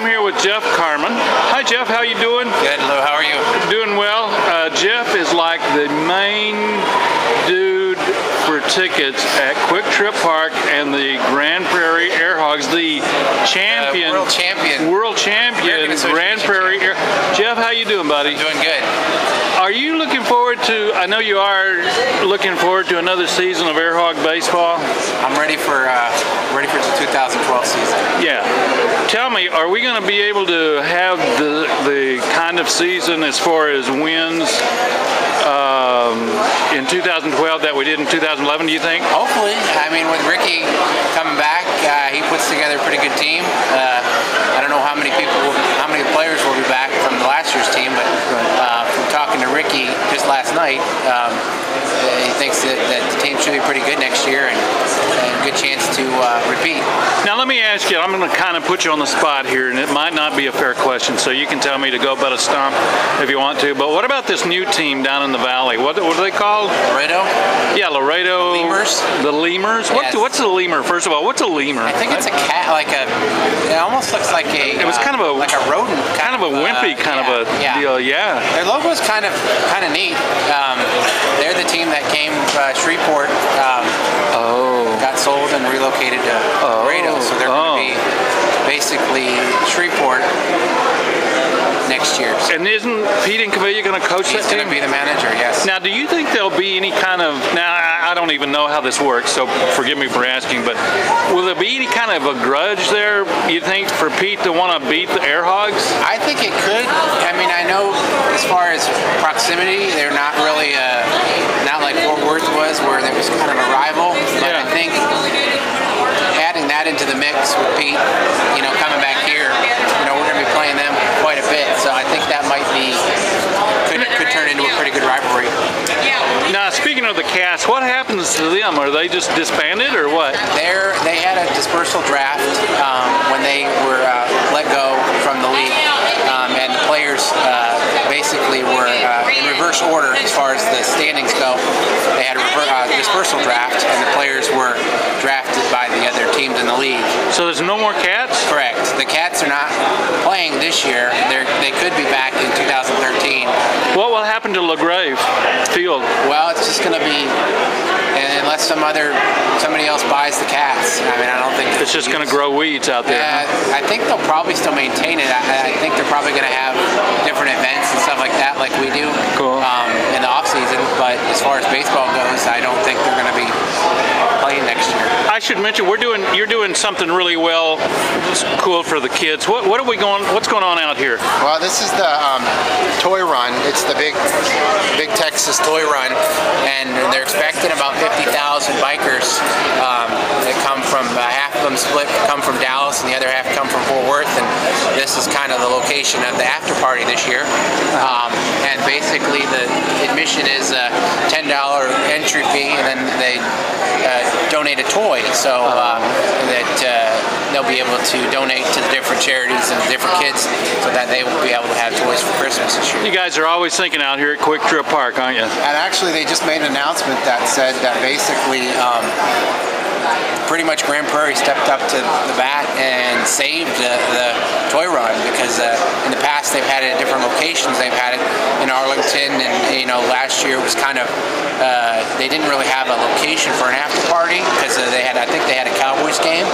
I'm here with Jeff Carmen. Hi, Jeff. How you doing? Good, Lou. How are you? Doing well. Jeff is like the main dude for tickets at Quick Trip Park and the Grand Prairie Air Hogs, the champion, world champion Grand Prairie Air. Jeff, how you doing, buddy? Doing good. Are you looking forward to? I know you are looking forward to another season of Air Hog baseball. I'm ready for the 2012 season. Yeah. Tell me, are we going to be able to have the kind of season as far as wins in 2012 that we did in 2011, do you think? Hopefully. I mean, with Ricky coming back, he puts together a pretty good team. I don't know how many players will be back from the last year's team, but from talking to Ricky just last night, he thinks that the team should be pretty good next year and a good chance to repeat. Now let me ask you, I'm going to kind of put you on the spot here, and it might not be a fair question, so you can tell me to go about a stump if you want to, but what about this new team down in the valley? What are they called? Laredo? Yeah, Laredo. The Lemurs? The Lemurs? Yes. What's a lemur? First of all, what's a lemur? I think it's a cat, it almost looks like a... It was kind of a... Like a rodent. Kind of a wimpy kind of a deal, yeah. Their logo's kind of neat. They're the team that came Shreveport. Got sold and relocated to Laredo, so they're going to be basically Shreveport next year. And isn't Pete Incaviglia going to coach that team? He's going to be the manager, yes. Now, do you think there'll be any kind of, now I don't even know how this works, so forgive me for asking, but will there be any kind of a grudge there, you think, for Pete to want to beat the Air Hogs? I think it could. I mean, I know as far as proximity, they're not really, not like Fort Worth was, where there was kind of a rival, but I think adding that into the mix with Pete, coming back here, we're going to be playing them quite a bit, so I think that might be, could turn into a pretty good rivalry. Now, speaking of the Cats, what happens to them? Are they just disbanded or what? They had a dispersal draft when they were let go from the league, and the players basically were in reverse order as far as the standings go. They had a dispersal draft, and the players were drafted by the other teams in the league. So there's no more Cats? Correct. The Cats are not playing this year. They could be back in 2013. What will happen to LaGrave Field? Well, it's just going to be, unless somebody else buys the Cats. I mean, I don't think it's just going to grow weeds out there. I think they'll probably still maintain it. I think they're probably going to have different events and stuff like that, like we do in the off season. But as far as baseball goes, I don't think they're going to be playing next year. I should mention you're doing something really well, cool for the kids. What's going on out here? Well, this is the toy run. It's the big Texas toy run, and they're expecting about 50,000 bikers that come from half of them come from Dallas, and the other half come from Fort Worth. And this is kind of the location of the after party this year. And basically, the admission is a $10 entry fee, and then they donate a toy, so that they'll be able to donate to the different charities and different kids, so that they will be able to have toys for Christmas this year. You guys are always thinking out here at Quick Trip Park, aren't you? And actually, they just made an announcement that said that basically pretty much Grand Prairie stepped up to the bat and saved the toy run, because in the past they've had it at different locations. They've had it in Arlington, and last year was kind of they didn't really have a location for an after party, because I think they had a Cowboys game,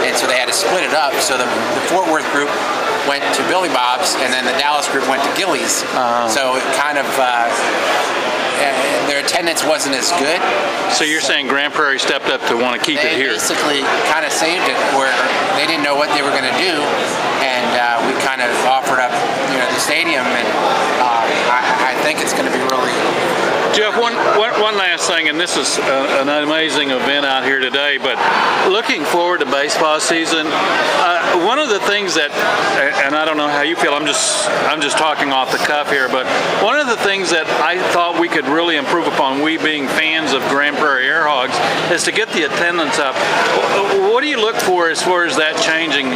and so they had to split it up. So the Fort Worth group went to Billy Bob's, and then the Dallas group went to Gillies. So it kind of their attendance wasn't as good. So you're saying Grand Prairie stepped up to want to keep it here? They basically kind of saved it, where they didn't know what they were going to do, and we kind of offered up the stadium, and I think it's going to be really... Jeff, one last thing, and this is an amazing event out here today, but looking forward to baseball season, one of the things that, and I don't know how you feel, I'm just talking off the cuff here, but one of the things that I thought we could really improve upon, we being fans of Grand Prairie Air Hogs, is to get the attendance up. What do you look for as far as that changing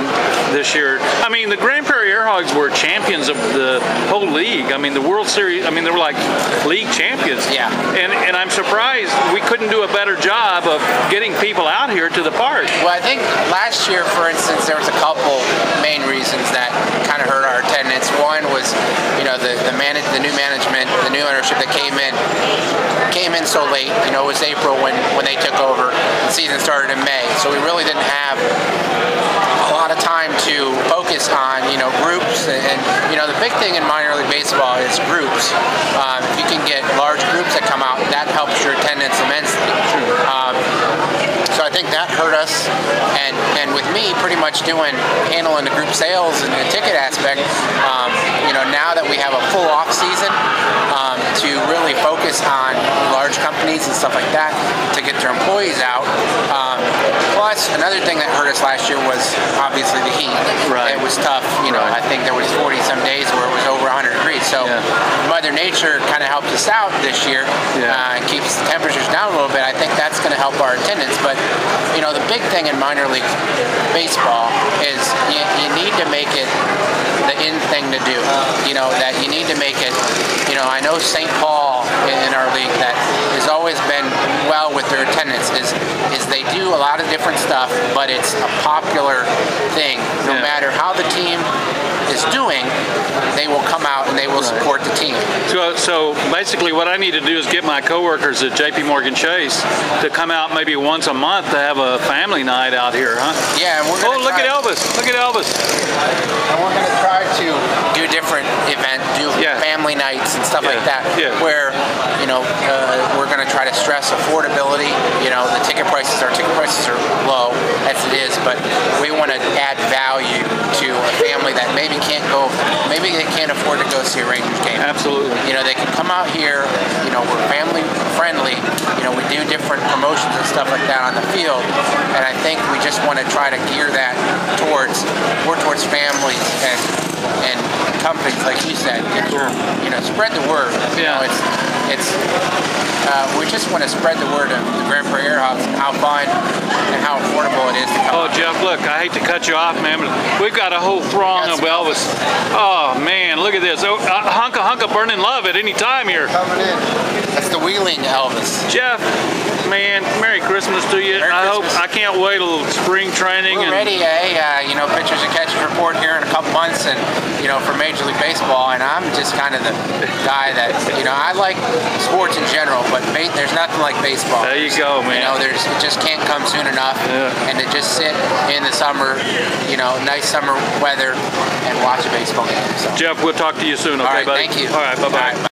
this year? I mean, the Grand Prairie Airhogs were champions of the whole league. I mean, the World Series, I mean, they were like league champions. Yeah. And I'm surprised we couldn't do a better job of getting people out here to the park. Well, I think last year, for instance, there was a couple main reasons that kind of hurt our attendance. One was, you know, the new management, the new ownership that came in so late. You know, it was April when they took over. The season started in May, so we really didn't have a lot of time to focus on, you know, groups. And you know, the big thing in minor league baseball is groups. If you can get large groups that come out, that helps your attendance immensely. So I think that hurt us, and with me pretty much handling the group sales and the ticket aspect, you know, now that we have a full off season to really focus on large companies and stuff like that to get their employees out. Plus, another thing that hurt us last year was obviously the heat. Right. It was tough. You know, I think there was 40 some days where it was over 100 degrees. So Mother Nature kind of helped us out this year and keeps the temperatures down a little bit. I think that's going to help our attendance. But you know, the big thing in minor league baseball is you need to make it the in thing to do. You know, that you need to make it, you know, I know St. Paul in our league that has always been well with their attendance is they do a lot of different stuff, but it's a popular thing. No matter how the team is doing, they will come out and they will support the team. So basically what I need to do is get my coworkers at JP Morgan Chase to come out maybe once a month to have a family night out here, huh? Yeah, and we're gonna look at Elvis. Look at Elvis. And we're going to try to do different events, do family nights and stuff like that, where, you know, we're going to try to stress affordability. You know, our ticket prices are low as it is, but we want to add value to a family that maybe they can't afford to go see a Rangers game. Absolutely. You know, they can come out here. You know, we're family friendly. You know, we do different promotions and stuff like that on the field, and I think we just want to try to gear that towards families and companies, like you said. You know, spread the word. You know, we just want to spread the word of the Grand Prairie Airhogs and how fun and how affordable it is to come. Oh, Jeff, look, I hate to cut you off, man, but we've got a whole throng of Elvis. Oh, man, look at this. Oh, hunka burning love at any time here. Coming in. That's the Wheeling Elvis. Jeff, man, Merry Christmas to you. I can't wait till spring training. We're ready, you know, pitchers and catchers report here in a couple months, and you know, for Major League Baseball, and I'm just kind of the guy that, you know, I like sports in general, but there's nothing like baseball. There you go, man. You know, it just can't come soon enough, and to just sit in the summer, you know, nice summer weather, and watch a baseball game. So. Jeff, we'll talk to you soon, okay, All right, buddy? thank you. All right, bye-bye.